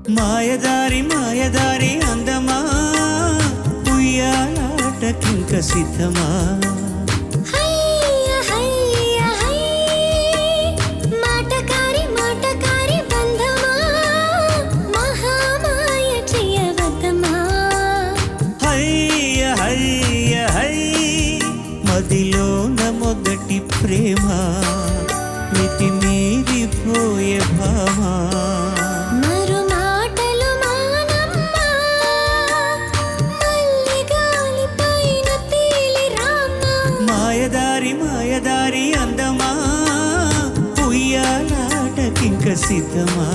మాయదారి మాయదారి అందమా ఉయ్యాలాటకింక సిద్ధమా మదిలోన మొదటి ప్రేమ మితి మీరిపోయే భామా మాయదారి మాయదారి అందమా ఉయ్యాలాటకింక సిద్ధమా